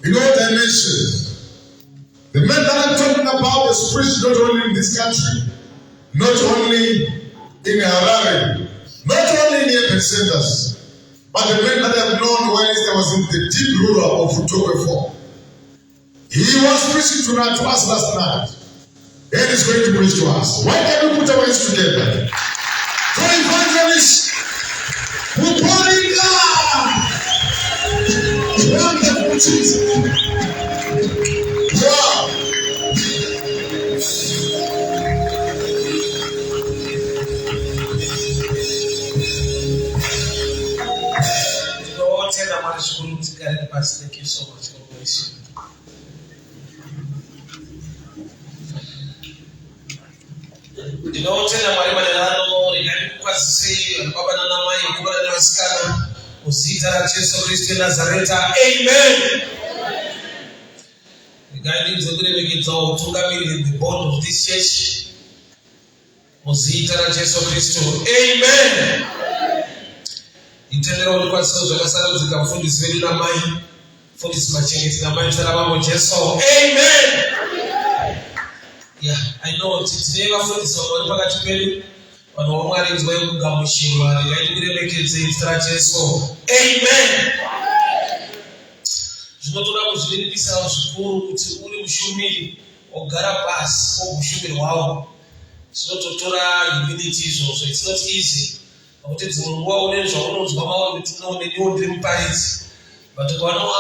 in all dimensions. The men that I'm talking about is preached not only in this country, not only in Harare, not only in urban centers, but the men that I've known when I was in the deep rural of Utokwe. He was preaching to us last night. And he's going to preach to us. Why can't we put our hands together? For evangelists who body God. Wonderful Jesus. Wow. Thank you so much. God bless you. Ndinotenda Mwari maneno ndikukwazisei baba na mai kubana na masikana muzita la Yesu Kristo Nazareta. Amen. Regarding the great utungamiri the board of this church muzita la Yesu Kristo. Amen. Intendero ndikwazisa zvakasara zikamfundisi vedu na mai fundisi machengeti na mai tsarabamo Jesu. Amen. Yeah, I know it's never for this one, but I tell you, on one is where we come machine, I didn't make it strategies. So, amen. Tunataka kuzidisha ushukuru kutikuli mshumiri ogarapas au mshumiri wao. Tunatotora humility so it's not easy. Awutezi Mungu wao unenza unozwa mawa mitino ni dream parties. But kwa no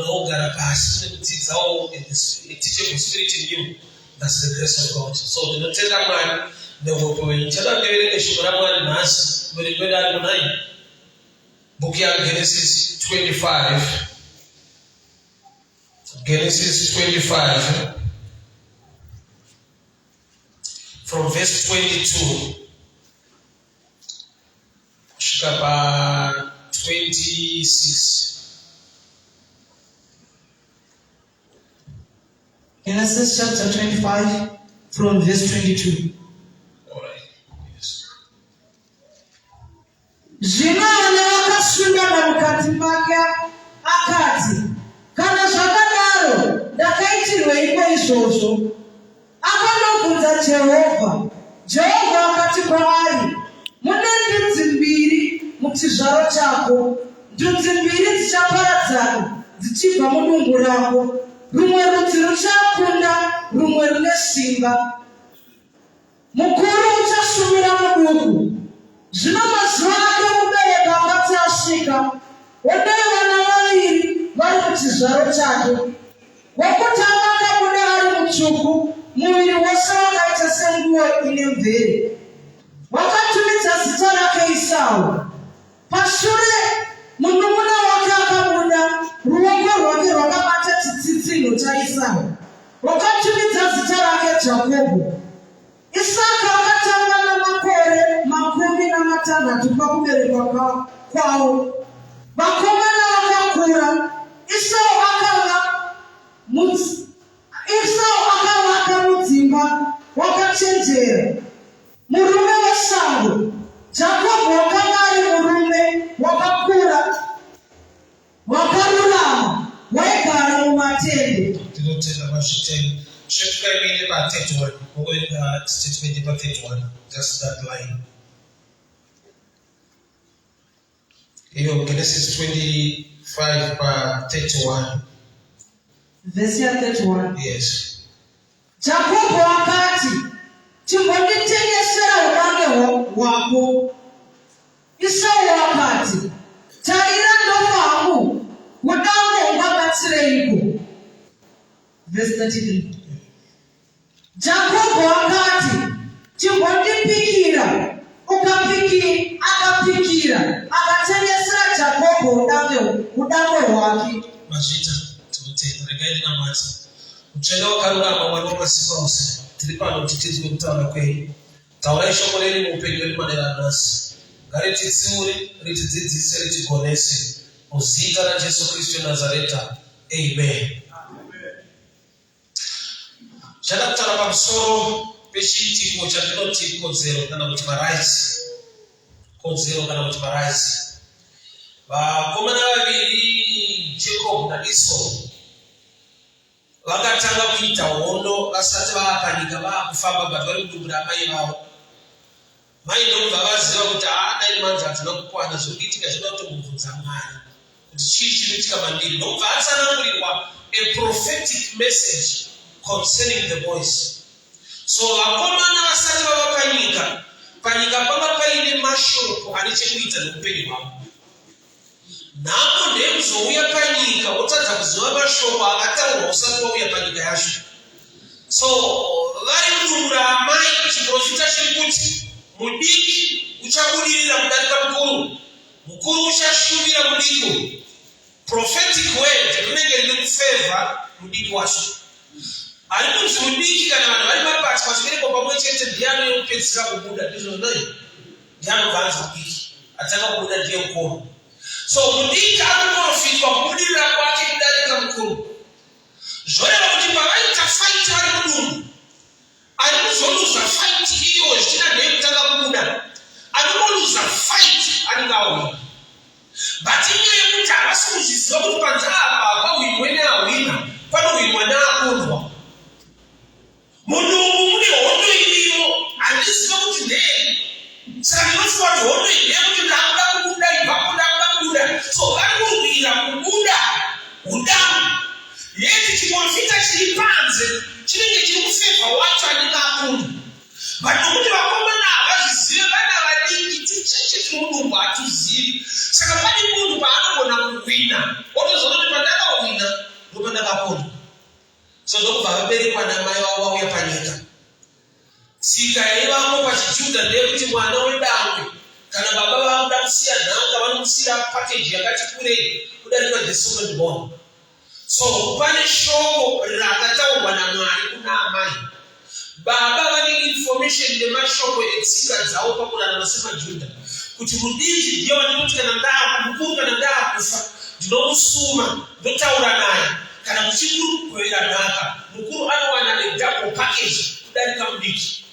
ogarapas mtitsa au teaching spirit in you. That's the grace of God. So the Notella man, the Wopo, Chella Gary, Shuraman, Mass, very good at the night. Bookia Genesis 25. Genesis 25. From verse 22. Shkapa 26. Genesis chapter 25 from verse 22. Alright. Yes. Zvimana vakasungana mukati make akati, kana zvakadaro ndakaitirweiko izvozvo? Akanobvunza Jehovha. Jehovha akati kwaari, mune ndudzi mbiri muchizvaro chako, ndudzi mbiri dzichaparadzana dzichibva mudumbu rako. Rumwe rudzi ruchakunda, rumwe rune simba. Mukuru uchashumira muduku. Zvino mazuva ake okubereka akati asvika, wodai vana vaviri vari muchizvaro chake. Wokutanga akabuda ari mutsvuku, muviri wose wakaita senguo ine mvere. Wakatumidza zita rake Esau. Pashure munun'una wake akabuda, ruoko rwake rwakabata chitsitsinho chaEsau. Wakatumidza zita rake Jakobho. Isaka akatanga namakore 60 pakuberekwa kwavo. Vakomana vakakura. Esau akavaka mudzimba wakachenjera, murume wesango. Jakobho wakanga ari murume wakakura, wakarurama, waigara mumatende. Tinotenda mazvitendo. Zvekukaimire pa31. Ngokuenda statement pa31. Just that line. Iyo Genesis 25 pa31. Verse 31. Yes. Jakobho akati, chimbonditengesera ubange hwako. Esau akati, tarira ndofa hangu, udange ungabatsireiko? Verse 33. Jakobho akati, chimbondipikira, akapikira, akatengesera Jakobho udange hwake. Mazvita tinotenda regai namati. Mutsvene wakarurama Mwari wamasimba ose. Tiri pano kuti tizwe kutaura kwenyu. Taurai shoko renyu muupenyu hwedu maererano nasi. Ngarititsiure, ritidzidzise, ritigonese. Muzita raJesu Kristu Nazareta. Amen. Chada kutaura pamusoro pechiitiko chandinoti kodzero kana kuti marights. Kodzero kana kuti marights. Vakomana vaviri Jacob na Esau vakatanga kuita hondo vasati vakapanika vakufamba but vari kudumbura mai vavo. Mai ndobva vaziva kuti dai manzi hatina kukwana zvokuitika zvinoda kutombobvunza Mwari kuti chii chinoitika mandiri. Ndobva atsanangurirwa a prophetic message concerning the boys. So vakomana vasati vava panyika panga paine mashoko ane chekuita neupenyu hwavo. Nhamo ndekuzouya panyika wotadza kuziva mashoko akataurwa usati wauya panyika yacho. So vari kudumbura amai chiprofita chiri kuti mudiki uchabudirira kudarika mukuru, mukuru uchashuvira mudiki. Prophetic word rinenge rine kufevha mudiki wacho. Ari kunzi mudiki kana vanhu vari mapatya vachiberekwa pamwe chete ndiye anopedzisira kubuda. Ndizvo ndiye anobva anzi mudiki atanga kubuda ndiye mukuru. So mudiki akuprofitwa kubudirira kwake kudarika mukuru. Zvoreva kuti pavaita fight vari mudumbu ari kuzoluza fight iyo zvichida ndeyekutanga kubuda, anongoluza fight anenge awina. But inyaya yekuti havasi kuzviziva kuti panze apa pahwinwe neahwina panohwinwa neakundwa. Mudumbu mune hondo iriyo handiziva kuti ndei. Saka ndinofunga kuti hondo iyi ndeyekuti ndakuda kubuda ipapo ndakuda kubuda. So vari kurwira kubuda udambu. Yeti chiprofita chiri panze chinenge chiri kufevha wacho anenge akundwa. But nokuti vakomana havazvizive vana vadiki ticheche chimudumbu hatizivi. Saka pane munhu paanogona kuwina otoziva kuti pandakawina ndopandakakundwa. So ndokubva vaberekwa namai vavo vauya panyika. Tsika yaivamo pachijudha ndeyekuti mwana wedangwe kana baba vanoda kusiya nhaka vanomusiyira pakeji yakati kurei kudarika the second born. So pane shoko rakataurwa naMwari kuna amai. Baba vane information nemashoko etsika dzavo pakurarama semaJudha kuti mudiki ndiye vanoti kana mukuru kana ndaakufa ndinomusuma ndotaura naye kana muchigurugwera nhaka mukuru anowana a double package kudarika mudiki.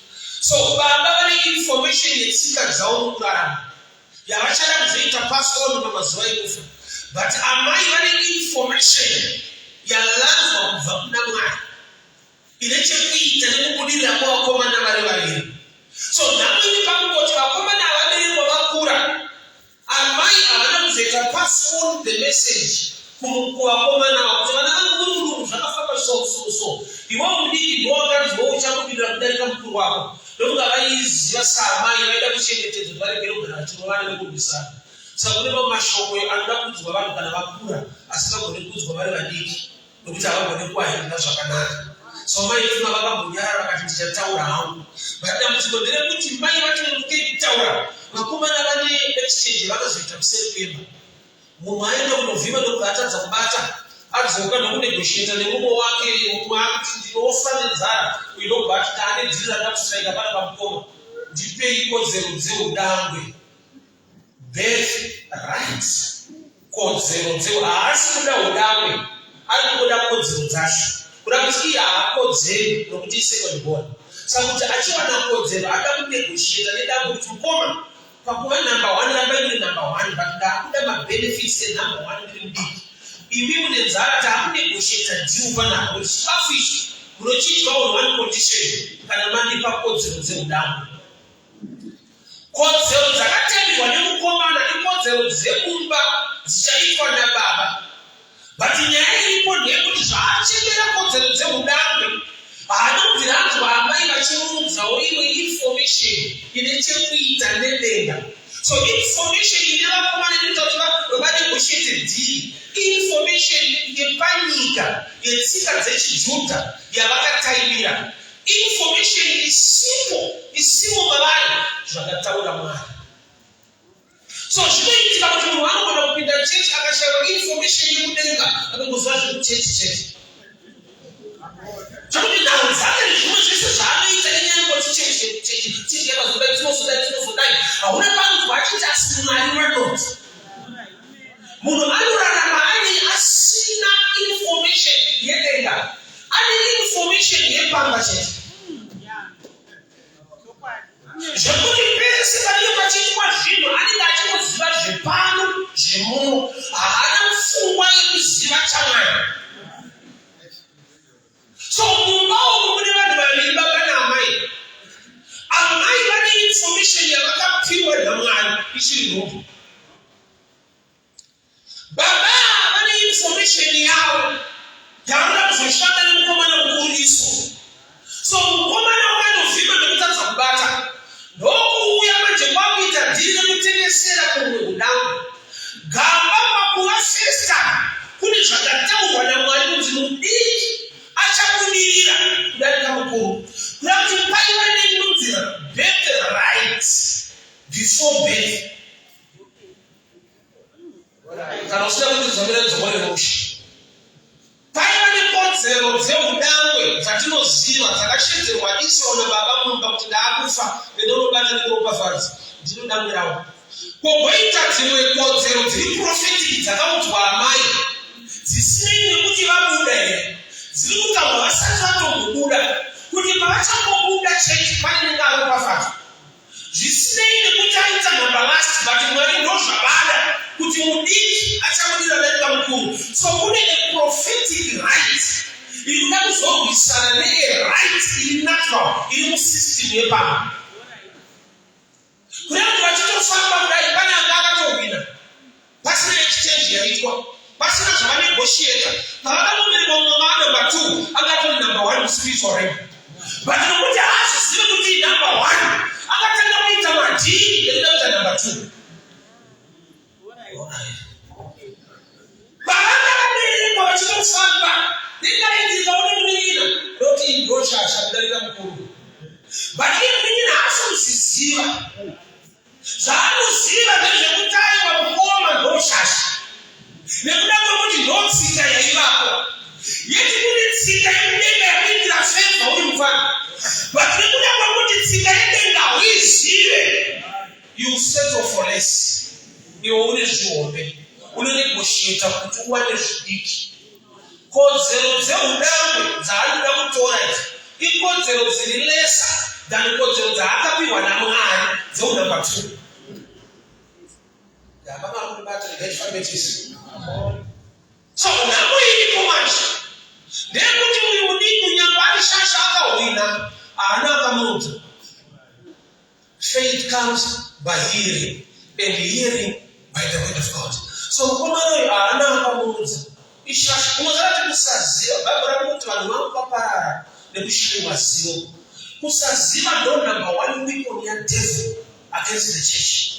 So baba vane information yetsika dzavo mukurarama yavachada kuzoita pass on pamazuva ekufa. But amai vane information yalanzwa kubva kuna Mwari ine chekuita nekubudirira kwavakomana vari vaviri. So namweni pamukoti vakomana havaberekwa vakura, amai havana kuzoita pass on the message kuvakomana vavo kuti vana vangu muri mudumbu zvakafamba so. Iwe mudiki ndiwo wakanzwa uchabudirira kudarika mukuru wako. Ndokuti havaiziva saamai vaida kuchengetedza kuti varegere kugara vachinovana nekurwisana. Saka kune mamwe mashoko anoda kuudzwa vanhu kana vakura asi vagone kuudzwa vari vadiki nokuti havagone kuahinira zvakanaka. So mai vema vakambonyarara vakati ndichataura hangu. Dambudziko nderekuti mai vachinonoke kutaura vakomana vane exchange vakazoita kuseri kwemba. Mumwe aenda kunovhima ndokuti atadza kubata adzoka nokunegosheta nemumwe wake mumwe akuti ndinofa nenzara uyu ndobva ati taane dhiri randa kusiraika pana pamukoma ndipei kodzero dzeudangwe birth rights. Kodzero dzeu haasi kuda udangwe ari kuda kodzero dzacho kuda kuti iye haakodzeri nokuti isecond born. Saka kuti achiwana kodzero ada kunegosheta nedambo kuti mukoma pakuva number 1 ramba iri number 1 but ndaakuda mabenefits enumber 1 ndiri mudiki. Imi mune nzara taakunegosheta dhiu panapa kuti chikafu ichi munochidya on one condition kana mandipa kodzero dzeudambo. Kodzero dzakatenderwa nemukomana ikodzero dzemumba dzichaitwa nababa. But nyaya iripo ndeyekuti zvaachengera kodzero dzeudangwe haanobviranzwa amai vachimuudzawo imwe information ine chekuita nedenga. So information ine vakomana inoita kuti vanegoshete dhiri information yepanyika yetsika dzechiJudha yavakataimira. Information isipo mavari zvakataura Mwari. So zvinoitika kuti munhu anogona kupinda chechi akashaiwa information yekudenga akangoziva zvekuchechi chete. Zvokuti nhau dzake nezvimwe zvese zvaanoita nenyangoti chechi yakazodai tinozodai hauna panzwa achiti asi Mwari vanoti. Munhu anorarama ane asina information yedenga, ane information yepamba chete. Zvekuti pese panenge pachiitwa zvinhu anenge achinoziva zvepano zvemuno, haana pfungwa yekuziva chaMwari. condition yawo yaona kuzoshanda nemukomana mukuru. So mukomana wanovhima nekutadza kubata ndokuuya manje kwakuita dhiri kutengesera kumwe kudambu. Gamba pakuva sesta kune zvakataurwa naMwari kuti mudiki achabudirira kudarika mukuru. Kuda kuti paiva nenunzira birthright before birth. Kana usina kuti zvamira dzomore roshi. Paiva nekodzero dzeudangwe dzatinoziva dzakashedzerwa Esau nababa mumba kuti ndaakufa ndinonobata ndikuropafadza ndinodangwirawo. Kogoita dzimwe kodzero dziri prophetic dzakaudzwa amai dzisinei nekuti vabuda here, dziri kutaurwa vasati vatombobuda kuti pavachakombobuda chechi panenge aropafadzwa. Zvisinei nekuti aita number last, but Mwari ndozvavada kuti mudiki achabudirira darika mukuru. So kune a prophetic right inoda kuzorwisana ne-right iri natural iri musystem yepamba. Kuna kuti vachitofamba kudai pane anga akatohwina pasina exchange yaitwa, pasina zvavanegotiata. Pavakanombereka mumwe number 2 angatori number 1 muspiritual realm, but nokuti haazvizivi kuti number 1 akatanga kuita madhii ekuda kuita number 2. Pavakabereka vachitofamba ndingainzika uri munin'ina roti ndoshasha kudarika mukuru, but iye munin'ina haasi kuziziva. Zvaanoziva ndezvekutaiwa kukoma ndoshasha nekuda kwekuti ndotsika yaivapo. Yeti kune tsika yemudenga yakuitira favor uri mufana, but nekuda kwekuti tsika yedenga huizive, you settle for less. Iwe une zvihombe, unonegotiata kuti uwane zvidiki. Kodzero dzeudangwe dzaanoda kutora idzi ikodzero dziri lesa than kodzero dzaakapiwa naMwari dzeunumber 2. So nhamo iripo manje ndekuti uyu mudiki nyamba ari shasha akahwina haana akamuudza. Faith comes by hearing and hearing by the word of God. So mukomana uyu haana akamuudza ishasha. Unozati kusaziva, Bhaibheri rakuti vanhu vanoparara nekushayiwa zivo. Kusaziva ndo number 1 weapon yadevil against the church.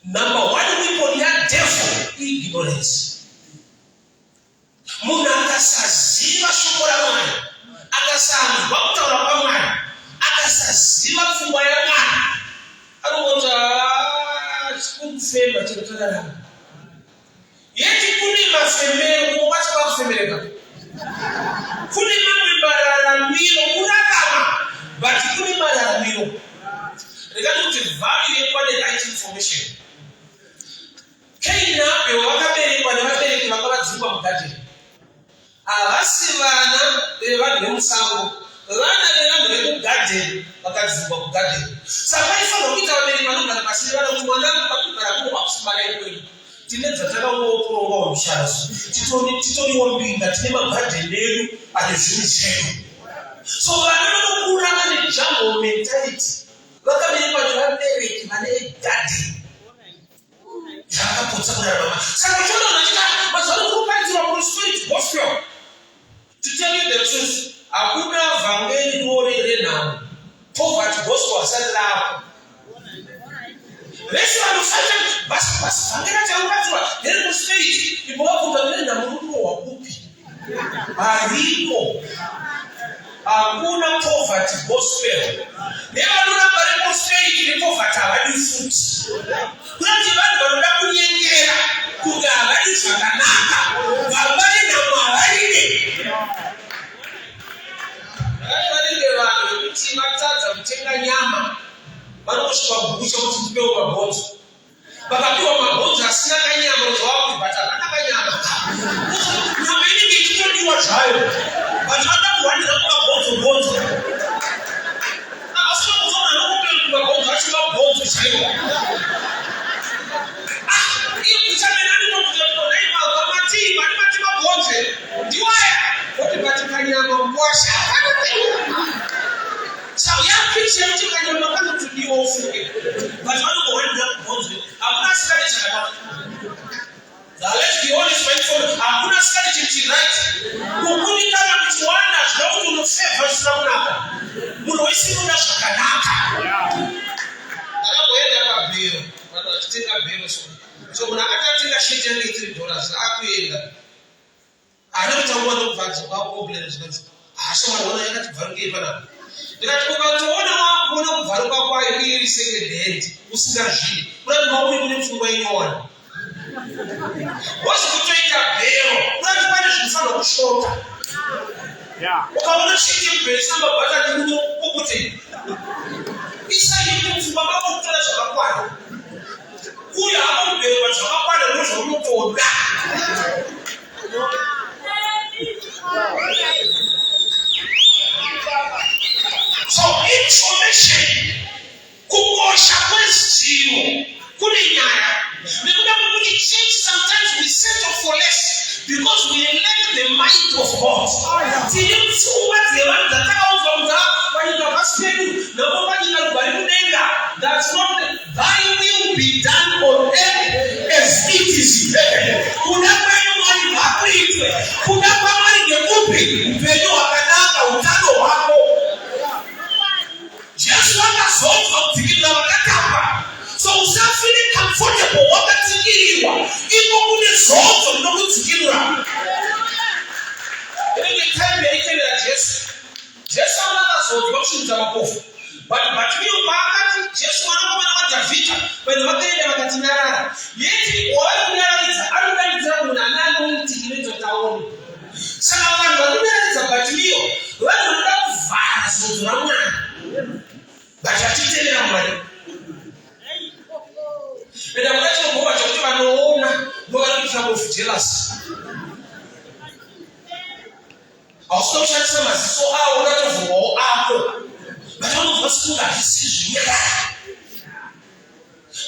Number 1 weapon yadevil ignorance. Munhu akasaziva shoko raMwari, akasanzwa kutaura kwaMwari, akasaziva pfungwa yaMwari, anongoti chikufema chinotodarama. Yeti kune mafemero kuwacha wakufemereka. Kune mamwe mararamiro kunakama, but kune mararamiro. Regarding kuti value yekwane right information. Kaina wakaberekwa nevabereki vakavadzikwa mugadheni. Havasi vana vevanhu vemusango, vana vevanhu vemugadheni vakadzikwa mugadheni. Saka paifanirwa kuita vabereki vanogara pasi nevana kuti mwana pakugara kuno wakusumana ikweni. Tine dzatakaongororwa musharasu, titoriwo mbinga, tine magadheni edu ane zvinhu zvedu. So vana vanokura vane jungle mentality, vakaberekwa nevabereki vane gadheni. Zvakapotsa kurarama. Saka chonaona chika mazano kuruparidzirwa muspirit gospel. To tell you the truth, hakuna vhangeri rore renhamo. Poverty gospel hasati rapo. Vese vanofata basi vhangeri chauratiwa here muspirit. Ipo vakuta nenhamo runohwa kupi? Hariko. Hakuna poverty gospel. Nevanoramba remuspirit nepoverty havadi futi. Kunati vanhu vanoda kunyengera kuti havadi zvakanaka, vangari nhamo havarine. Vanenge vanhu vekuti vatadza kutenga nyama vanosvika kugucha kuti tipewo mabhonzo. Vakapiwa mabhonzo asina kanyama zvava kuti bhata vana kanyama. Nyama inenge ichitodiwa zvayo, vanhu vanoda kuwanira kumabhonzo. Avasina kufana nokupewa mabhonzo achina mabhonzo chaiwo. Let's be honest, my friend. preaching, right? Kukunikana kuchiwana zvauti unofevha zvisina kunaka. Munhu wese unoda zvakanaka. Akaenda pabhero, vanhu vachitenga bhero so munhu akatenga sheti yangu $3 akuenda. Ana kutangwa nokubvadza kwakomplera zvikati asha mwana yakati bvarukei panapa. Ndikati ukatoona wakuona kubvaruka kwayo iri second hand usingazvidi unati mauri kune pfungwa inyowani. Wasi kutoita bhero unati pane zvinofanira kushota. Ukaona sheti yebhero isina mabhatani ukuti isaidi kupfungwa mako kutora zvakakwana. Uye hapa kubhero zvakakwana ndozvaunotoda. So information kukosha kwezivo kune nyaya nekuda kwekuti change sometimes we settle for less because we elect the might of God. Tine pfungwa dzevanhu dzatakaudza kuti panyika pasi pedu nabo panyika rugari kudenga. That's not thy will be done on earth as it is in heaven. Kuda kwenyu Mwari ngakuitwe. Kuda kwaMwari ngekupi upenyu hwakanaka utano hwako. Jesu akazonzwa kudzivirira vakatapa. So usafeel comfortable wakadzivirirwa. Iko kune zonzo rinokudzivirira. Inenge time yaitevera Jesu. Jesu akazonzwa kushinudza mapofu. But Bartimaeus paakati Jesu mwanakomana waDhavhidha vanhu vakaenda vakati nyarara. Yeti wavari kunyararidza anodanidzira munhu ane anoiti inozotaoni. Saka vanhu vanonyaradza Bartimaeus vanhu vanoda kuvhara zonzo raMwari. Vachachitendera Mwari. Enda mukachingova chokuti vanoona ndovari kuitira bofu jealous. Hausina kushandisa maziso avo unatovhurwawo ako. Vatanobva sikunga hazvisi zvinyarara.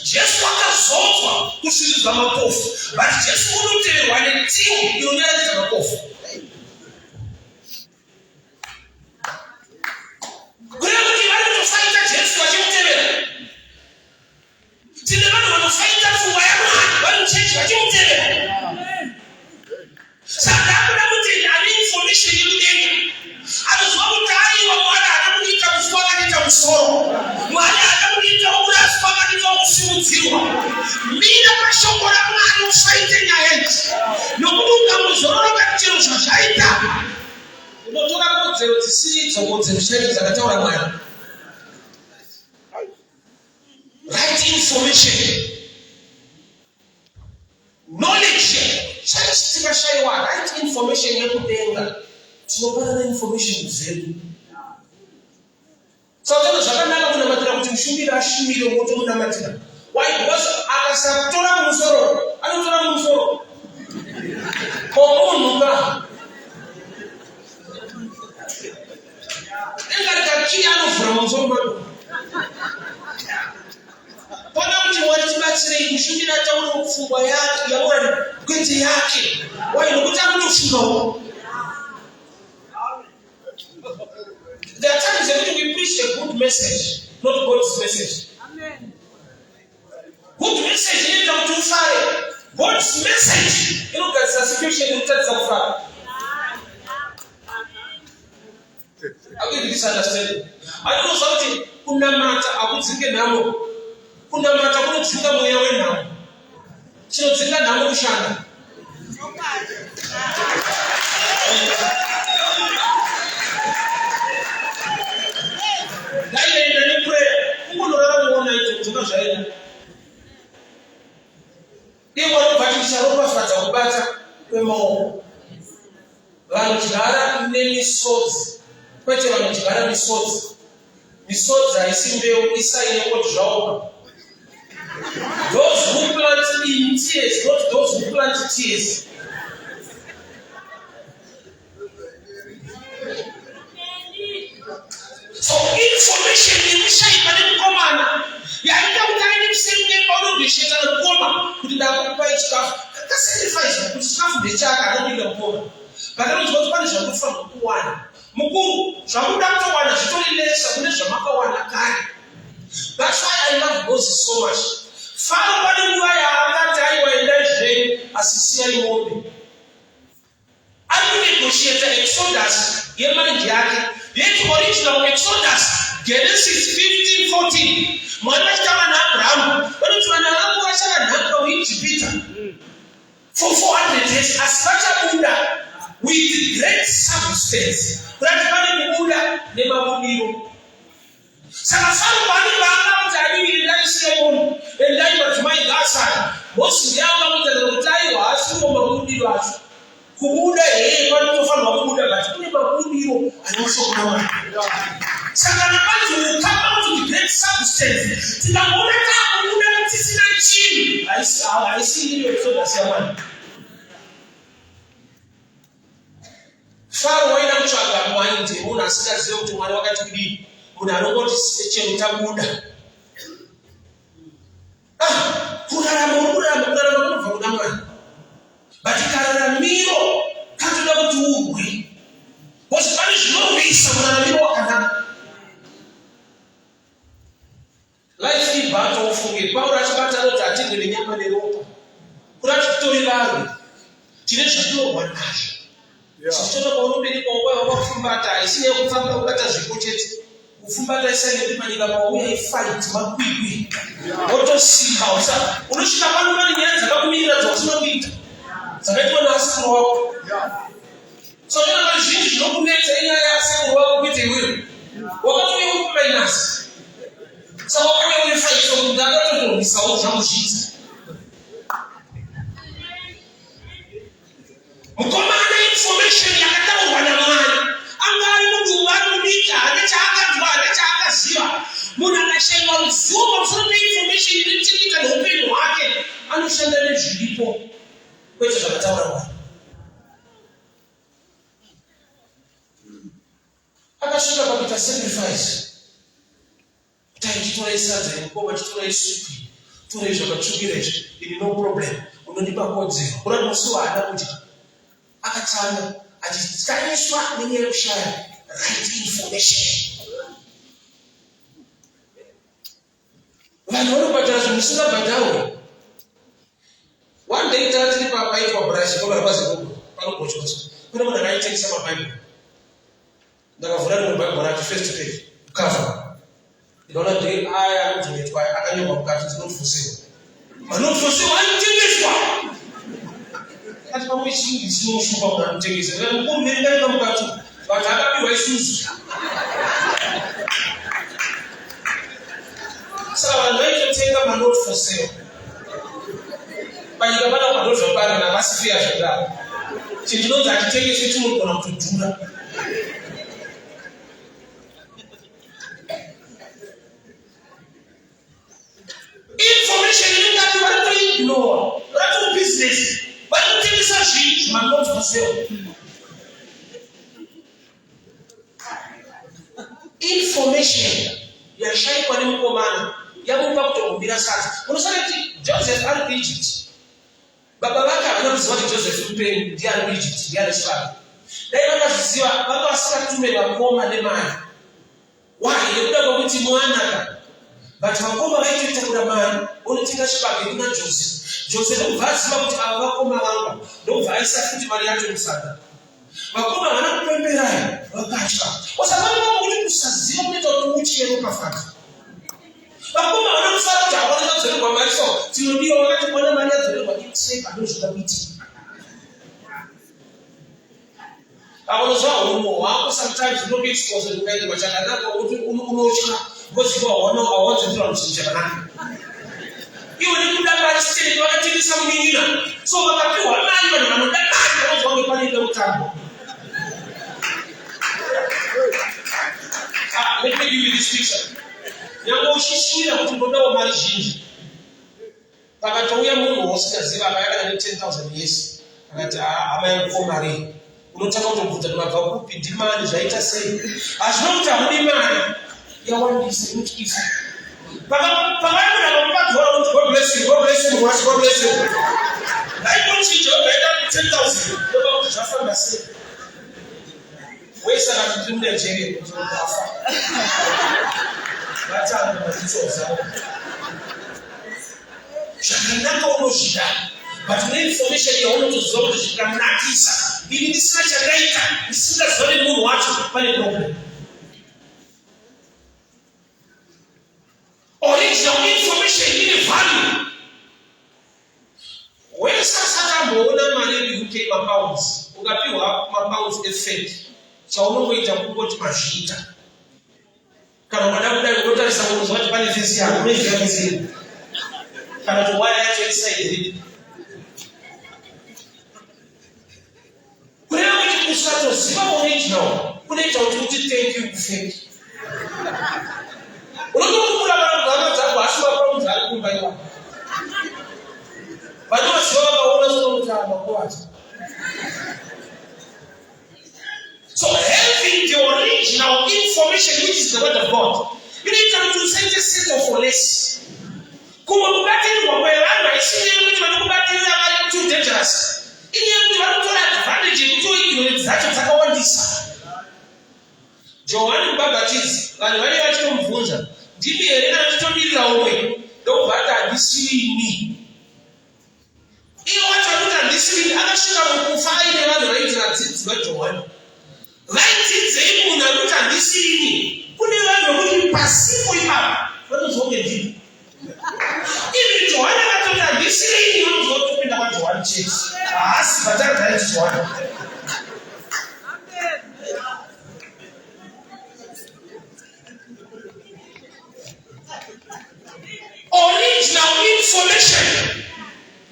Jesu akazonzwa kushinudza mapofu. But Jesu unoteverwa netimu inonyaradza mapofu. Kureva kuti vari kutofaita Jesu vachimutevera. Tine vanhu vanofaita pfungwa yaMwari vari muchechi vachimutevera. Saka ndakuda kuti ane information yemudenga anozwa kuti aiwa Mwari haana kuniita kufa akaniita musoro. Mwari haana kuniita kuraswa akaniita kusimudzirwa. Mira pashoko raMwari ufaite nyaya idzi. Nokuti ukamuzororoka chero zvazvaita unotora kodzero dzisiri idzo kodzero chaidzo dzakataura Mwari. Right information. Knowledge. Church tikashaiwa right information yekudenga. Tinopanana information dzedu. Saka zvakanaka kunamatira kuti mushumbiri ashumire moto munamatira. Why? Because akasatora musoro, anotora musoro. Komunhu ka. Engati anovhura musoro mako. Pana kuti Mwari tibatsirei mushumbiri ataure pfungwa yake yaMwari kwete yake. Why? Nokuti akutofungawo. There are times that we preach a good message, not God's message. Amen. Good message is not too far. God's message, you know, that's a situation in terms of far. I will misunderstand. I don't know something. Kuna mata akutsinge namo. Kuna mata kunotsinga mweya wenamo. Chinotsinga namo kushanda. Ndaenda neprayer. Kungonorara kuona icho kutoka zvaida. Iwe wanobhatisha ropafadza kubata kwemaoko. Vanodyara nemisodzi. Kwete vanodyara misodzi. Misodzi haisi mbeu isaine kuti zvaoma. Those who plant in tears, not those who plant tears. So information inoshaikwa nemukomana yaita kuti aine musenge paunobvesheta nekukoma kuti ndakupai chikafu kasacrifice kuti chikafu ndechake anopinda mukoma pakanonzwa kuti pane zvamunofanirwa kuwana mukuru zvamuda kutowana zvitori lesa kune zvamakawana kare. That's why I love Moses so much. Faro pane nguva yaakati aiwa endai zvenyu asi siyai mombe. yemanje yake yetu original Exodus Genesis 15:14 mwana chama na Abraham wale tunanapo wachana na Abraham Egypt for 400 years asipata muda with great substance pratikani muda ne mabudiro sana sana bani bana mtajiri ndani sehemu ndani matumai gasa bosi yao mtajiri wa asimu mabudiro asu kumuda kwa tofauti na muda lakini mabudiro anasoma sana na watu kama to great substance tunaona kama muda sisi na chini aisi hiyo Exodus ya mwana Faro waina mchanga mwanje una sika zeo tumwana wakati kidi kuna roboti seche mtamuda kuna mwana batikara miro katu na mtu ugwe was Spanish no visa mwana miro wakana life ni bato ufunge Paulo atapata lota atinge nyama ni ropa kuna tutori langu tinesha tuo wanashi Sasa kwa mbele kwa wewe wakufumbata isije kufanga ukata zikocheti kufumbata isije ndimanyika kwa wewe fight makwikwi auto simba usa unoshika kama nani nyanza kama mira zosima kuita sababu na asiku wako so ndio na jinsi ndio kuneta ina ya asiku wako kwite wewe wakati wewe uko minus so wewe fight kwa mdada ndio ni sawa za mshitsi mkomanda information yakatao wanamani angali mtu wanubika anachaka ziwa muna nasema mzuma from information ilitikika na upendo wake anushandele jilipo kwetu zakatao wanamani akashuka kwa kita sacrifice taijitona isaza mkoma jitona isuki tunaisha kachukiresh ili no problem unanipa kodzi kuna nusuwa anakuti akatana ajistaniswa mwenye ushaya right information wanaona badazo msina badao one day tati papa iko brush kwa basi huko pale kwa chochote kuna mwana writing sama bible ndaka fulani kwa bwana first page cover ndio ndio aya mtumetwa akanyoma mkati not for sale not for sale antingizwa kati kwa mwisho sio shuka kwa mtengeze na mkuu mlinda kama mkatu wataka biwa isuzu sawa ndio tenga manot for sale bali kama na manot for pale na basi pia shida chindino za kitengeze tu mko na mtujura information you got to ignore that business but you think it's a shit man not for sale information ya shai kwa nini kwa maana ya Mungu kutokumbira sasa unasema eti Joseph al Egypt baba wake anamzwa Joseph mpe ndiye Egypt ndiye Israel daima kasiwa baba asika tume la koma de mali why ndio kwa kuti mwana but wakoma wetu itakula mali unatika shibaki kuna Joseph uvasi kuti awakoma wangu ndio vaisa kuti mali yake msada wakoma wanakupembera wakacha kwa sababu kuti kusazima mtoto uchi yenu kafaka wakoma wanamsada hawana zote kwa mali so ndio wakati mwana mali zote kwa kitsepa ndio zitabiti Awozo umo wako sometimes no get cause to get machana nako unocha ngozi kwa wana awozo ndio msichana hiyo ni kudamba stili kwa tili samingina so wakati wa nani na mndaka awozo wangepani ndio utambo let me give you this picture yango ushishira kutonda wa marijini pakatouya mungu wasikaziva akayaka na 10,000 years akati amayakoma unotaka kutovuta mabva kupi dimani zvaita sei azvinota mudimani yawandise mutkisa pakaenda pamadhora kuti God bless you God bless you haikuchinja ukaenda 10,000 ndoba kuti zvafamba sei wesaka kuti munejere kuzoafa vatanga madziso zavo zvakanaka unozvida but ne information yaunotoziva kuti zvikanakisa ini ndisina chakaita ndisingazove munhu wacho pane problem. Original information ine value. When sasa mboona mali UK mapounds ukapiwa mapounds efake chaunongoita kungoti mazvita kana mwana kudai unotarisa kuti zvati pane fesi yako unoziva fesi kana kuti waya yacho isaidhi kureva kuti usatoziva original kunoita kuti thank you kufake unotokumbura vanhu dzako asi mapounds ari kumba iwapo vanoziva vakaona zvonomutaa makuvacho. So having the original information, which is the word of God, you need to say the set for less. Kuma kubatirwa kwevanhu haisiri kuti vanokubatirira vari too dangerous. Iye kuti vanotora advantage yekuti ignorance dzacho dzakawandisa. Johani Mubhabhatidzi, vanhu vaive vachitomubvunza, ndimi here kana titomirira umwe? Ndobva ati handisiri ini. Iye wacho akuti handisiri ini, akasvika mukufa aine vanhu vaiti vadzidzi vaJohani. Vaidzidzei munhu akuti handisiri ini. Kune vanhu vokuti pasipo ipapa vanozonge ndini. Ivi Johani akatoti handisiri ini vanozotopinda kwaJohani chechi. Haasi vatagara chiJohani. Original information.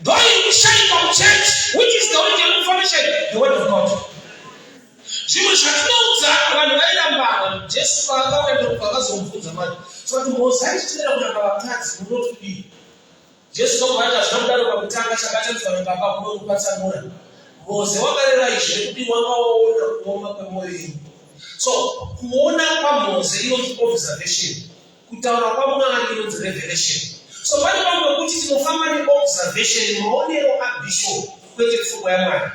Going to shine from church, which is the original information, the word of God. Zvimwe zvatinoudza vanhu vairambana Jesu paakaenda pakazomubvunza mari kuti Mozisi aichitendera kuramba vakadzi munotodii. Jesu nokuvati zvinodaro pakutanga chakatendzwa nababa kunokupatsanura. Mozisi wakareva izvi kuti wanga waona kuoma kwemwoyo yenyu. So kuona kwaMozisi inonzi observation, kutaura kwaMwari inonzi revelation. So pane vamwe kuti tinofamba neobservation muonero abishop kwete pfungwa yaMwari.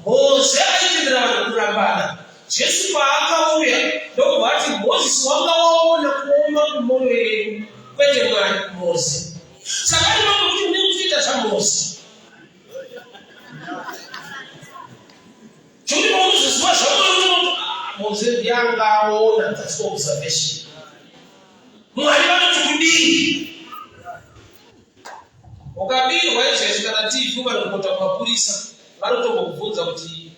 Mozisi aitendera vanhu kurambana. Jesu paakauya ndokubati Mozisi wanga waona kuoma kwemwoyo yenyu kwete Mwari Mozisi. Saka pane vamwe kuti mune kuita zvaMozisi. Chokuti paunozoziva zvaMwari Mozisi yanga aona, that's observation. Mwari vanoti kudii? Ukabirwa izvezvi kana TV vanokota kumapurisa vanotongokubvunza kuti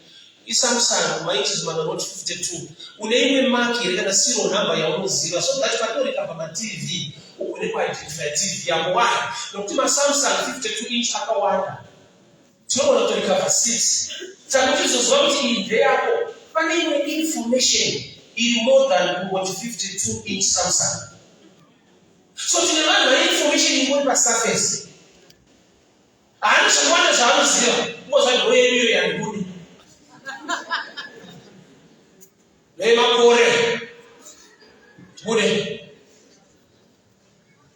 iSamsung maichizimana Note 52 une imwe maki here kana serial number yaunoziva, so that patoreka pamaTV ukune kuidentify TV yako wani nokuti maSamsung 52 inch akawanda tinogona kutoreka pa6 chakuti uzoziva kuti iyi ndeyako. Pane imwe information iri more than what 52 inch Samsung. So tine vanhu vane information ingori pasurface. Haana zvakawanda zvaanoziva, ngozvagoyeriyo yandikudi nemakore tikude.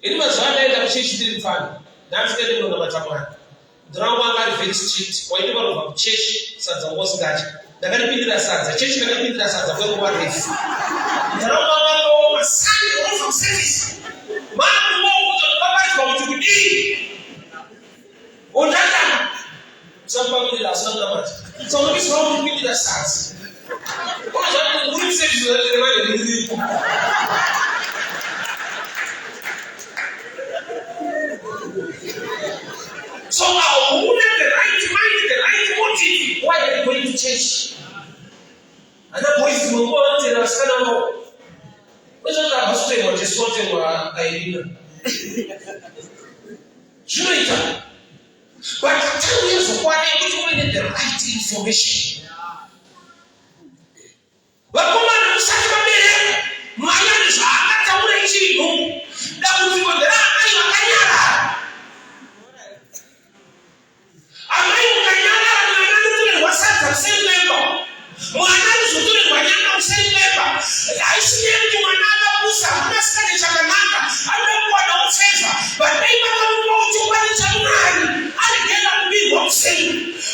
Ini mazuva andaenda kuchechi ndiri mufana ndandikaende kunonamata Mwari. Mudhura wangu anga ari very strict, waite vanobva kuchechi sadza ngosingachi. Ndakandipindira sadza chechi, ndakandipindira sadza kwenguva refu. Mudhura wangu akaoma Sunday all from service. Mama ngokuti ndakabaidzwa kuti kudii Ondaka usapangulira asina kunamata. Saka kuti swa kupindira sadza. Kwaza kuti service relevant ndiripo. So I would have the right mind, the right motive. Why are you going to church? And that boy is going to tell us, no. What's that pastor or just something or idea? Sure. But I tell you for why you need the right information. But come on, you start to be my land is a taura ichiri. That will be what there are. Same member. Mwana zutule wanyanga same member. Aisiye mtu mwananga kusa maskani chakananga. Amekuwa na ofeva. But maybe kama uchukua chamani. Aligenda mbingwa kusema.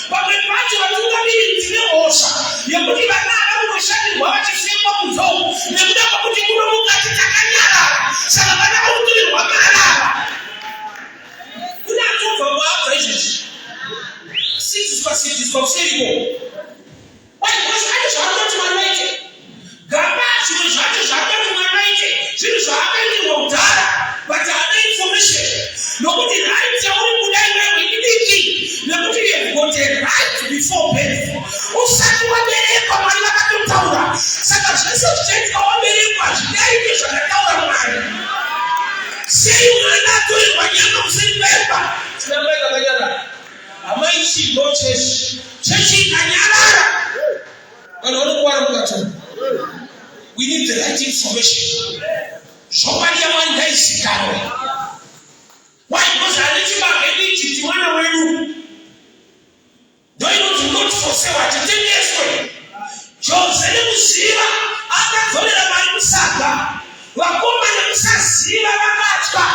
Wamepata watunga bili mtime osha. Yakuti banana mshani wawache sema mzo. Nekuda kwa kuti kuna mukati takanyara. Sala bana utule wamala. Kuna tufa wa hapa hizi. Sisi kwa sisi kwa sisi. sei mwana tori kwanyama kusembeba tinambeka kanyara amaichi no chechi kanyara wanaona kwa mkato. We need the right information. Somebody among guys is coming. Why? Because I need you back and need you to win. Do you not for sale at 10 years old? John said, Sira, after told the man Saka, Wakoma and Sasira Mata,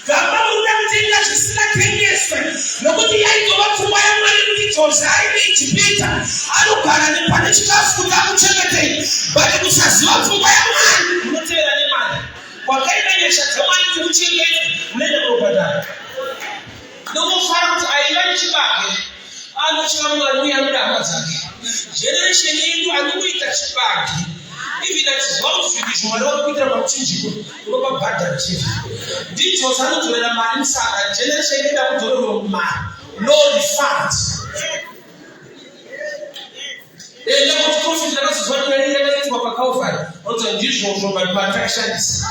Gabba, everything that is still at 10 years old. Nobody had to work for my money, it was I need to beat her. I don't care any punish us to come check it, but it was as long for my money. Not tell any man. What kind of shatamani to change? Let them open that. No more farms, I like you back. I'm not sure we are not. Generation into a new back. If that's one finish, one of Peter Martinji, Robert Batter. This was not to a man inside, generation down to the man. No refund. They never told you that was what they related to a cover, not unusual from my protections.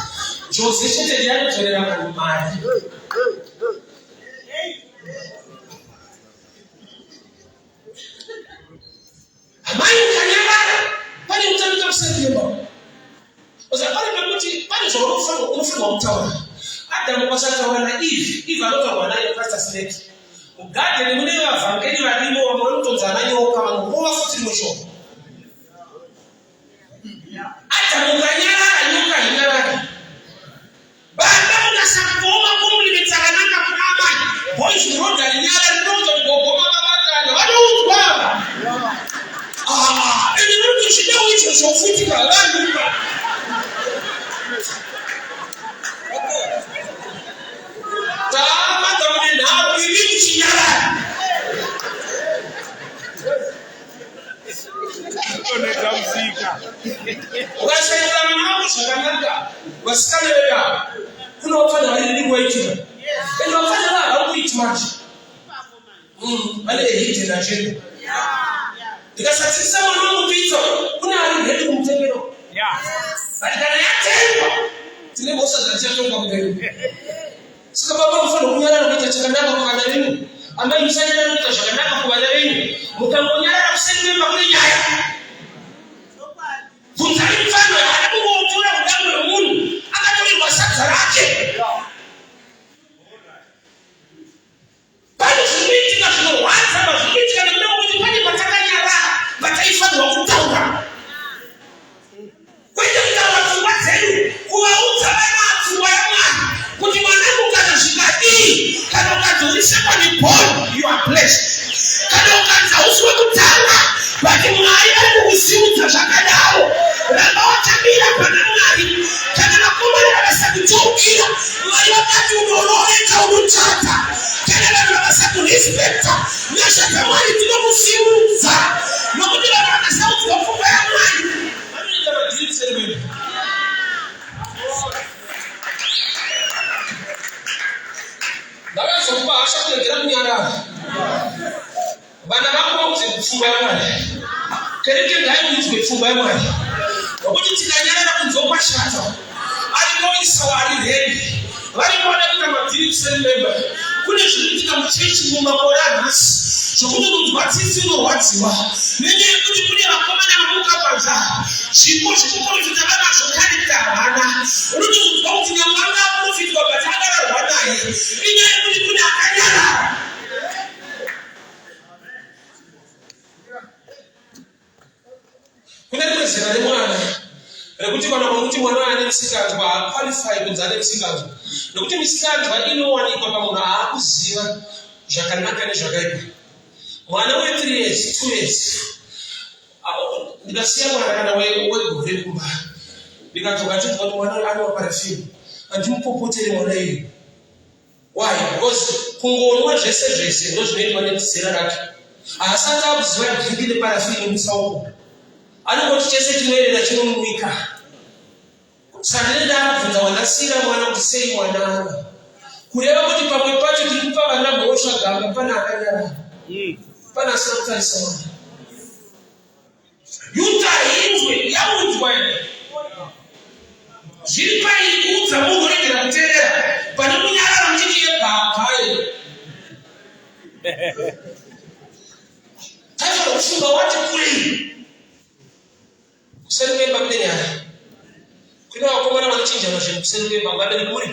Joseph said, "I don't know man." Amayu kanyara, pani utani kapseti yebo. Oza pani mekuti, pani zoro ufo mtawa. Adam kwasata wana Eve alota wana yo kasta snake. Ugade ni mune wa vangeli wa limo wa mwoto zanayo kama mkoa futi mwisho. Ata mukanyara anyuka hinyara. Banda unasakoma kumlimitsanaka kunama. Boys roda nyara ndoto gogoma babaka. Wado utwaba. Ele não te deu isso, eu sou fui de caralho. Tá, mas também não, e me tinha. Vai sair da minha chegando. Vai ficar legal. Não vai fazer ele ligo aí, tira. Ele não vai fazer nada, não muito mais. Olha aí, tira gente. Nikasasisa mwanangu pizza, kuna hali kumtengero. Badala yake tile bosa za chato kwa mgeni. Sika baba mfano kunyana na kitachanganya kwa kadarini. Ambaye msanya na kitachanganya kwa kadarini. Mkangonyana na kusema mambo nyaya. Tunzani mfano hadi kuotura mdamu wa Mungu. Akatoli wasaka lake. Bali simiti na tunaanza basi kana ndio kujifanya matakanya mataifa wa kutanga. Kwenda watu wazenu kuwauza watu wa yamani. Kuti mwanangu kana shikadi. Kana ukazulisha kwa ni Paul, you are blessed. Kana ukaza uswa kutanga. Baki mwaia kusiuza shakadao. Lamba watabila kwa namari. Kana nakumari wabasa kuchukira. Mwaya wakati unolole ka unutata. Kana wabasa kulispekta. Nyasha kamari tunamusiuza. Nobody wants to go for my mind. Dawa somba asha kuletea nyara. Bana wako kufunga mwana. Keleke ndai kufunga mwana. Nobody tinanyara na kunzopa shata. Aliko isawari heri. Wali mwana kama drip member. Kuna shiriki kama chechi nyumba bora nasi. Chukuru mbatisi no watiwa. Nene kuli wakomana na muka kwanza. Shiko vitabana shokani tawana. Rudi mbauti nyamanga profit wa batagara rwanaye. Nene kuli akanyara. Kuna mwezi na mwana. Kuti kana kuti mwana ane msikanzwa ba qualify kunzane msikanzwa. Nokuti msikanzwa inowanikwa pamuna akuziva zvakanaka nezvakaipa. Mwana we 3 years, 2 years. Ndikasiya mwana kana wegore kumba. Ndikatoka kuti mwana ari wa perfume. Andimupopotere mwana iye. Why? Because kungonwa zvese ndo zvinoitwa nezera rake. Asati akuziva ndingine perfume musauko. Anongoti chese chinoerera chinomwika. Sandenda kubvunza wanasira mwana kuti sei mwana. Kureva kuti pamwe pacho tikupa vana mhosva gamba pana akanyara. Pana sometimes mwana. Yuta hinzwe yaunzwa ine. Zviri paikuudza munhu regera kuteerera. Taifa la kufunga watu kule. Kusema mbaba ndani hapa. Kuna wakomana wanachinja na shehe kusema mbaba ndani kule.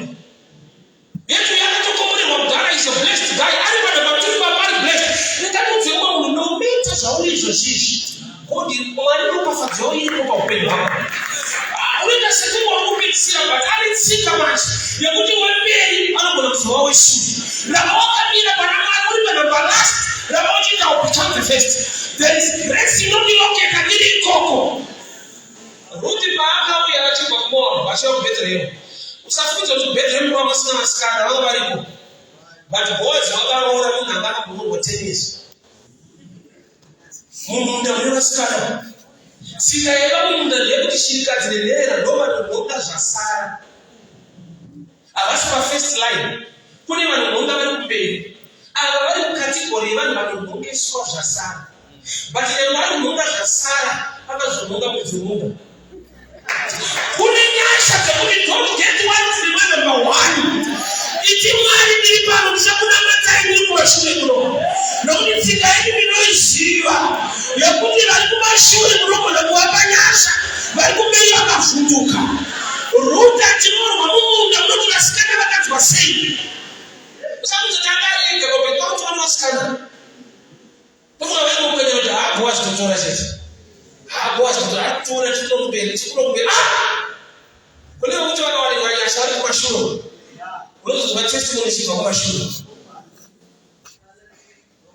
Yetu yake tukomone Magdala is a blessed guy. Alikuwa na matunda bali blessed. Nataka kusema unometa shauri hizo sisi. Kodi mwalimu kwa fadhili ili kwa upendo wako. Unaweza sema kupitia batali sika machi. Ya kuti wembeli ana kuna msoa wesu. La oka bila banana kuli bana balance. La moja ta opportunity first. There is grace in only okay kadiri koko. Ruti baaka au ya chimba kwa basho Bethlehem. Usafuza tu Bethlehem kwa masina skanda wao bariko. But boys wakaona kuna ngana Mungu tennis. Mungu ndio skanda. Sikaelewa Mungu ndio kishirika zilelera ndoba ndoka za sara. Abasha first line. Kuni wanonga bali kupeli. Abali category bali wanonga swa za sara. But ile bali ndoka za sara akazunguka kuzunguka. Kunyasha kuni don't get one to number 1. Itimali nilipano mshakuna matai ni kwa shule kuno. Na unitika hivi minoisiwa. Ya kuti walikuwa shule mroko na kuwabanyasha. Walikuwa wakafunduka. Ruta timoro mamungu na mroto na sikana wakati wa seyi. Usamu tatangari ike kwa petantu wanu wa sikana. Tumu na wengu kwenye oja hapo wazi tutora zeti. Hapo wazi tutora tutora tutora kubeli. Tutora kubeli. Kule mtu wana wali yashari kwa shule. Kule mtu wa testimony sifa kwa shule.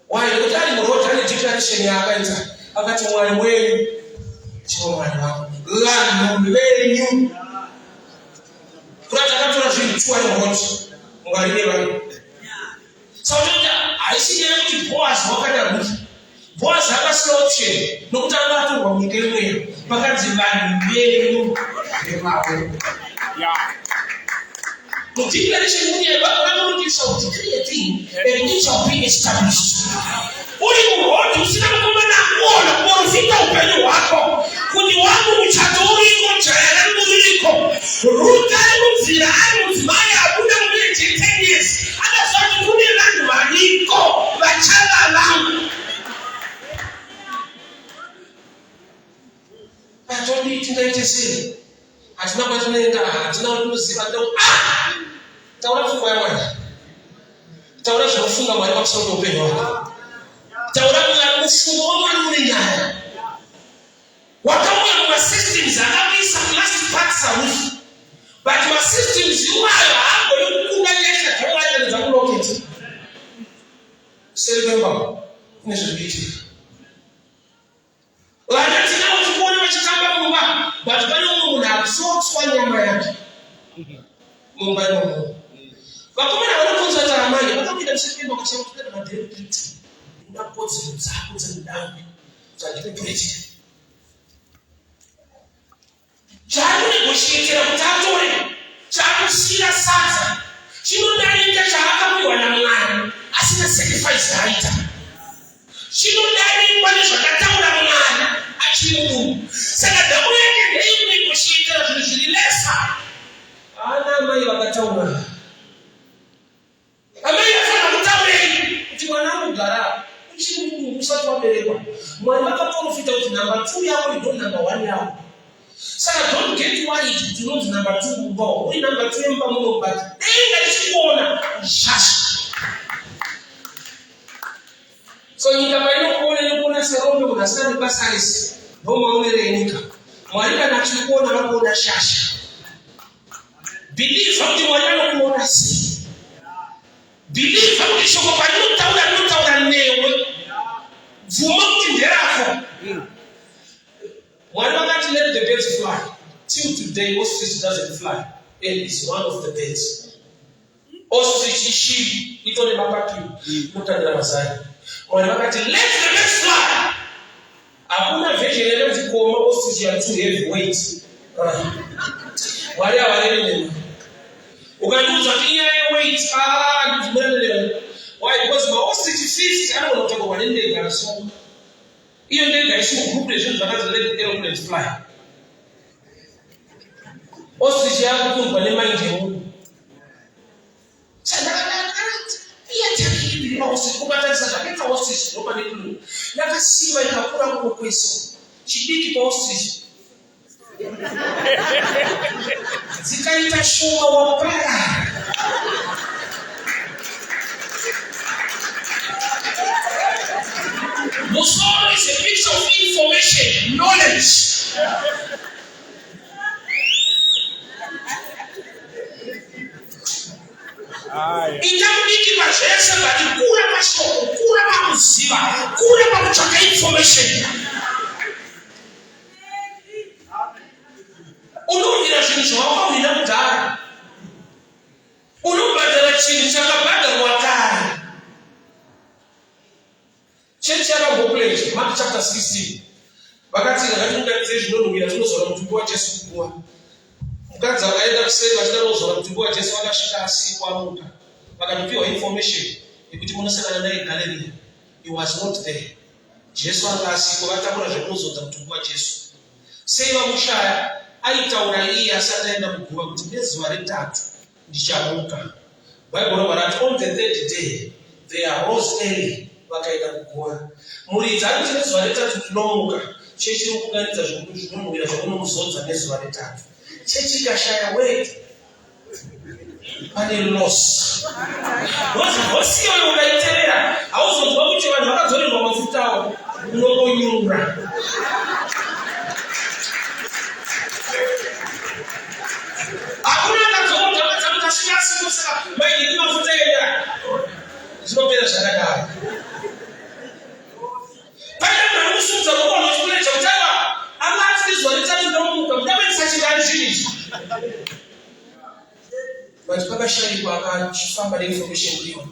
Why utali mroto ali declaration ya akaita akati mwali wenu sio mwali wako lanu lenyu kurata katu na vichwa ya mroto mwali wenu sauta aisije kuti boss wakati abuzi boss hapa sio option nokutanga tu kwa mkelwe pakati bani lenyu emawe the declaration when you are going to creating a new shall be established. Uli muhoji usitakoma na kuona kuonfika upenyo wako. Kuni wangu mchatori mchayana mziliko. Ruta mzira mzimaya abuna mwile 10 years. Hata sote kuni langu maliko. Bachala langu. Atoni tunaitesiri. Atina kwa tunaenda. Atina wanuziva ndo. Taura funga ya mwana. Taura funga mwalimu kwa sababu upenyo wako. Taura ya mfumo wa mwalimu ni nyaya. Wakamu ya mwa systems akabisa last part sa ufu. But mwa systems yuwayo hapo yukunga yesha taura ya nita kuloketi. Seri memba. Neshabiti. Wajati na utukuone wachitamba mumba. But bali mungu na absorb swa nyama yake. Mumba ya mungu. Wakomana wanafunzi wa taramani, wakamida msipini wakachema kupenda madhuru kitu. Unapozi mzaku za mdambi. Zangine president. Chagu negotiate na kutatore. Chagu sila sasa. Chino ndani nika chahaka mwi wanamwana. Asina sacrifice haita. Chino ndani mwanisho kataura mwana. Achini mungu. Saka damu yake hii negotiate na tulishililesa. Ana mai wakataura. Amaya sana mtawe kuti mwanangu gara uchini musatu wabereka mwana wakapona fita uti number 2 yako ni number 1 yako sasa don't get worried to know number 2 mbo we number 2 mba muno but denga chikuona shasha so nikabaino kuona serombe unasana basalis noma ulerenika mwalika na chikuona wako una shasha believe kuti mwanangu kuona si believe how you show up and not out newe vumo kinderako why not let the birds fly till today ostrich doesn't fly and it's one of the birds ostrich sheep ito ni mapaki mutandira masai why not let the birds fly hakuna vegelele zikoma ostrich ya too heavy weight wale ni ukajuza kinya weight why because my ostrich feast I don't want to go one day and so even then there is no group that let the airplanes fly ostrich ya kumpa ne mind you sana iyatakiri pausi kubatanisa chapeta hostage nopane kuno yakasimba ikakura kukweso chidiki pausi zikaita shuma wapara Musoro is a piece of information, knowledge. Itamudiki bachesa bati kura mashoko, kura mamuziba, kura mamuchaka information. Unomira chini chawaka unina mudara. Unombadala chini chakabada mwatari. Church yaba ngopuleti Mark chapter 16. Bakati ngati zvinonhuwira tinozora mutumbi waJesu kuwa. Mukadzi akaenda kuseri vachidazora mutumbi waJesu akasvika asikwa amuka. Vakanopiwa information yekuti munosangana naye Galilee. He was not there. Jesu anga asikwa vatakura zvekunozodza mutumbi waJesu. Sei vamushaya aitaura iye asati aenda kuguva kuti nezuva retatu ndichamuka. Bible rinoti on the third day they arose early. Vakaenda kuguva. Muridzi ari kuti nezuva retatu tinomuka. Chechi rikuunganidza zvinonhuwira zvakunomuzodza nezuva retatu. Chechi ikashaya word pane loss. Hosi iyoyo ukaiteerera hauzonzwa kuti vanhu vakadzorerwa mafuta avo unongonyura. Hakuna akadzokota matamukasvika asikosaka maindini mafuta enda zvinopera zvakadaro. Pane mhamusudza kuona chikule chautaiwa amati nezuva retatu ndomuka mudabenisa chingani zvinizvi. But pakashayikwa akachifamba neinformation ndiyo.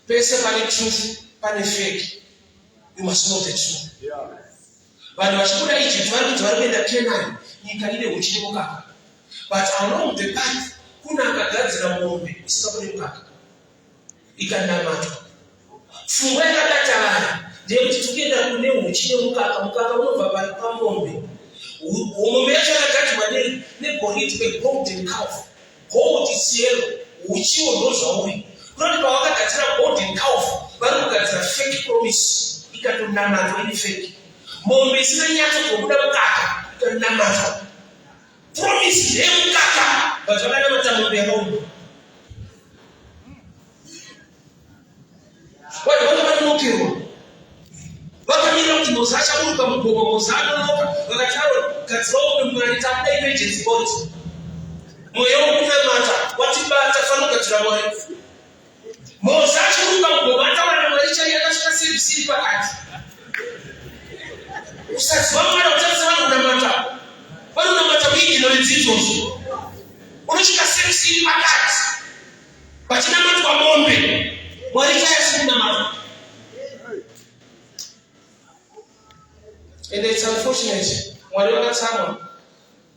Pese pane truth, pane fake. You must know the truth. Vanhu vachibuda Egypt vari kuti vari kuenda Canaan, nyika ine huchi nemukaka. But along the path kuna akagadzira mombe isingabudi mukaka. Ikanamatwa. Pfungwa yakabata vanhu ndeyekuti tukienda kune huchi nemukaka, mukaka unobva pamombe. Mombe yacho yakagadzirwa negoridhe, golden calf. Gold is yellow, huchiwo ndozvauri. Kunoti pavakagadzira golden calf vari kugadzira fake promise, ikatonamatwa ine fake. Mombe isina nyatsokubuda mukaka ikatonamatwa. Promise yemukaka but vakanamata mombe yakauma. Vanhu vanga vanokirwa. Vakamira kuti Mozisi achaburuka mugomo, Mozisi anonoka. Vakati gadzirawo Mwari takuda emergency boat. Mweya wokunamata watibata fanira kugadzira Mwari. Mozisi achiburuka mugomo ataura naMwari chaiye akasvika service pakati. Usaziva Mwari utarisa vanhu kunamata. Vanonamata muignorance izvozvo. Unosvika service pakati. Pachinamatwa mombe. Mwari chaiye asikunamata. And it's unfortunate. Mwari wakatsamwa.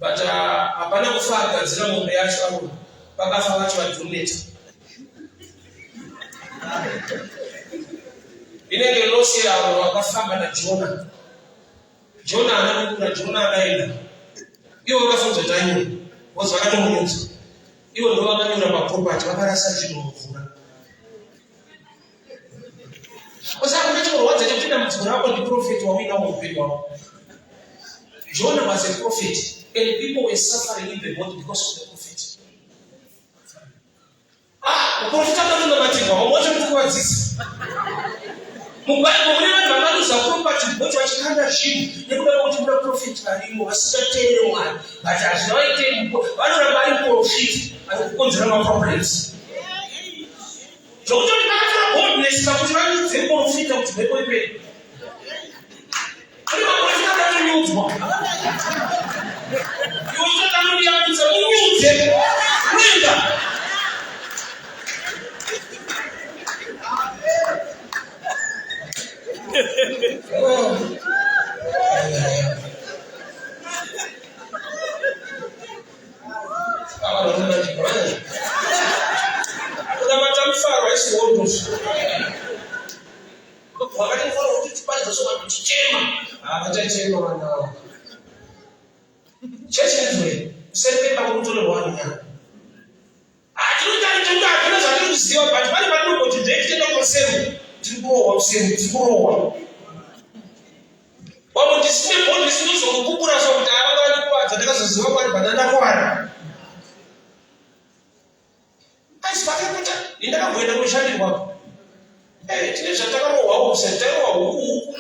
But hapana kufa agadzira mombe yacho avo. Vakafa vacho vadhoneta. Inenge losi avo vakafamba naJona. Jona anakura, Jona akaenda. Ivo vakafunzwa Daniel. Vozi vakatomuudza. Ivo ndo vakanyura maproperty, vakarasa chinhu mumvura. Osaka kunachikurwadza chekupinda mudzimwe rako ndiprofeti wawina muupenyu wavo. Jonah was a prophet, and people were suffering in the world because of the prophet. Uprofita akatonamatirwa, wambocha kuti kuwadzisa. Mubhaibheri mune vanhu vakaluza property kuti vachikanda zvinhu nekuda kwekuti kuna profeti varimo vasingateereri Mwari. But hazvina vaitei, vanoramba ari profeti ari kukonzera maproblems. Zvokuti vakatora boldness pakuti vanyudze profita kuti mhepo iperi. Kune maprofita akatonyudzwa. Iwe utotanodiyanisa unyudze kuenda. Church is way. Send people to the one. I do that. ndio anaweza kuziwa but pale bado uko direct na kusema tikurowa wabo disime bond sinizo kukura so mtaaba bali kwa zatakazoziwa kwa banana kwa asipake kuta indaka kwenda kushandi kwako tine zataka mo wao usentero wa huku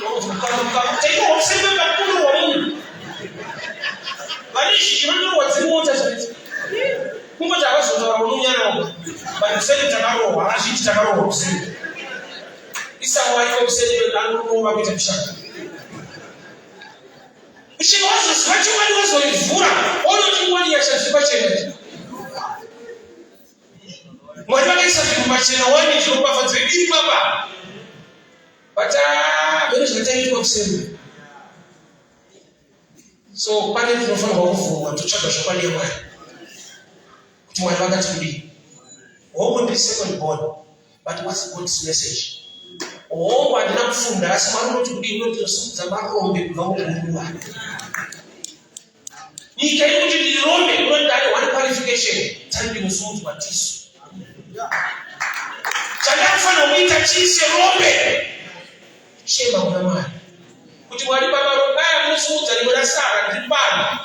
kwa taiko waseme bakuru wa Mungu bali shikimano wazimu wote kumbe takazoza wa Mungu nyana bali sasa takaro wa ashi takaro wa useme isa waiko useme ndio ngo wapita mshaka Ushiwazo swacho wali wazo ivura ono kimwani ya shazipa chene mwani wake shazipa chene wani jirupa fadzebiri baba bata bero shatayi kwa kusema so pale tunafanya wakufu watuchaka shopali ya mwani kuti mwani waka tukudi omo ndi second born but what's God's message omo adina kufunda asima ano tukudi ino tiyosukuza makombe kunawo Nikaye kuti ndirombe unodare one qualification tandi musunzu batiso chakafana kuita chise rombe shema kuna mali kuti mwali baba robaya musunzu alimona sara ndipana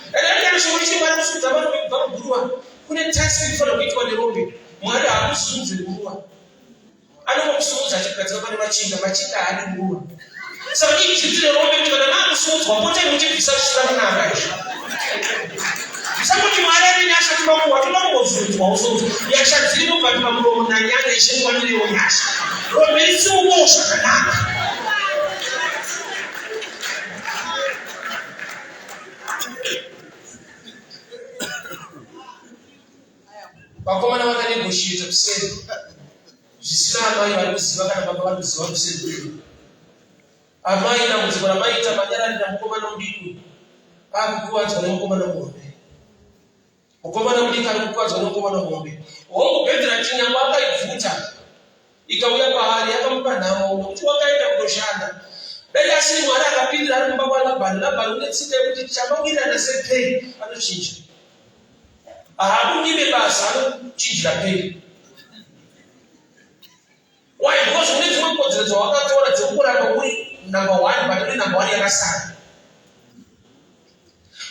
ndio shughulishi bana musunzu abantu bakugurua kune task ifana kuitwa ndirombe mwali amusunzu gurua ano musunzu achikaza bana machinga ali gurua sababu hizi rombe kutana na musunzu wapote mtipisa shitana na ngaisha sababu kimwaleni nyasha kibaku watuna musunzu wa usunzu yashazino kwa mromo na nyanga ishe kwa nile onyasha rombe isi umosha kanaka wakoma na wakani bushita kusema jisina amai walikusiwa kana baba walikusiwa kusema amai na mzibara mai tamanyana na mkoma na mdiku akuwa zana mkoma na ngombe mkoma na mdika alikuwa zana mkoma na ngombe wongo Petra tinya mwaka ivuta ikawia bahari akampa nao mtu wakaenda kudoshana dai asili mwana akapindira ari mbaba na bana unetsite kuti chamangira na sepe anochinja ahabu basa anochinjira pei why because uneti mkodzero wakatora dzokura kwa number 1 but number 1 yakasara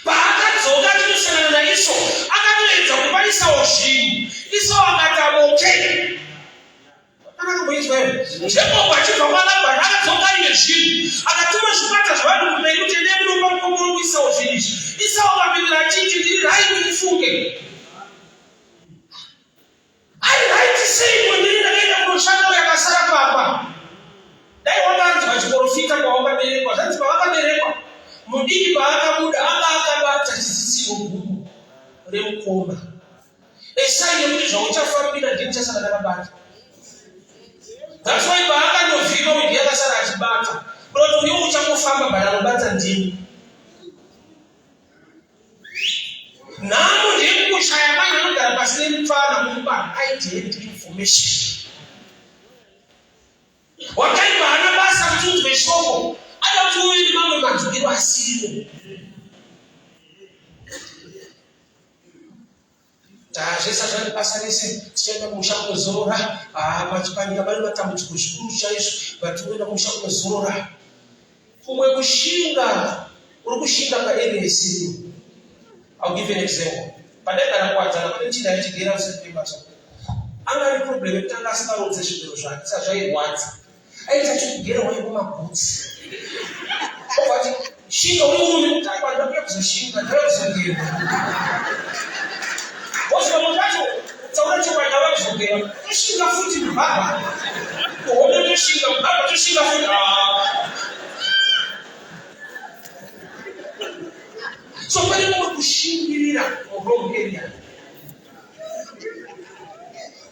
paakadzoka tinosangana na Iso akatoedza kupaisa oshini Iso akataboke akakuboitwa ndipo pachibva kwalabhani akadzoka ine zvini akatuma zvipata zvavanhu kumberi kuti ndemuromba mukomoro kuisa oshini Iso akapindira achiti ndiri right ndifunge ai right sei ndiri ndakaenda kunoshanda yakasara papa dai wakanzi vachiprofita kwawakaberekwa zvanzi pavakaberekwa mudiki paakabuda akabata chisisiro guku remukoma esai yekuti zvauchafambira ndini chasara ndakabata that's why paakandovhima windi yakasara achibata kuti iwe uchangofamba bananobata ndini nhamo ndiyekushaya mwana anogara pasi nemupfana kumubana aidhend information wakaipa hana basa kutunzwe shoko hata tuwili mamwe mazukiro asile tajesa jani pasanese tichenda kushako zora machipanyika bali matambuti kushukuru chaisho batuwenda kushako zora kumwe kushinga uri kushinga ka LSC. I'll give you an example padeka na kwata na chida yachigera usipimasa anga ni problem tanga saka roze shibiro shaka sasa yeye wati aita chigera wewe kama boots obati shinga uri mutaka ndio kuzishinga ndio zingine wasi kama mtacho taona chapa na watu zingine shinga futi baba uone shinga baba tushinga futi so pale mwa kushingirira wrong area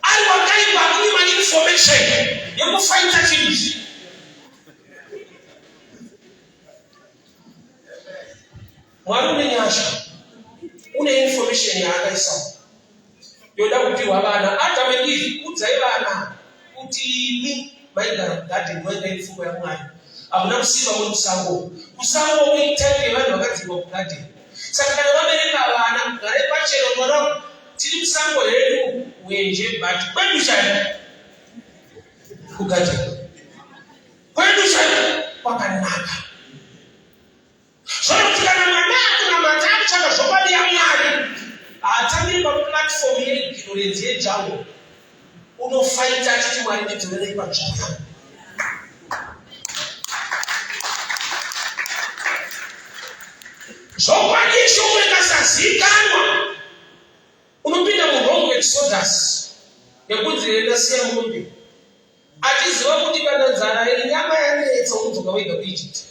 ai wakaiba ni information ya kufight change mwarume nyasha una information ya akaisa yoda kupiwa bana hata wengi kudzai bana kuti ni maigara garden wenda ifuko ya mwana abuna kusiba mu musango musango witenge bana wakati wa garden saka kana babereka bana ngare pachero mwana tiri musango hedu mwenje but kwedu chani kugadzirwa, kwedu chani kwakanaka. Zvino kana mwana kuna matatu chaka zvopadi ya Mwari atambire pa platform yeignorance yejawo unofaita achiti Mwari ndidzonerei panzvimbo. Zvokwadi shoko ikasazikanwa unopinda murongo Exodus yekunzi rendasiya mombe achiziva kuti kana nzara yenyama yanetsa unodzoka wega kuIjipiti.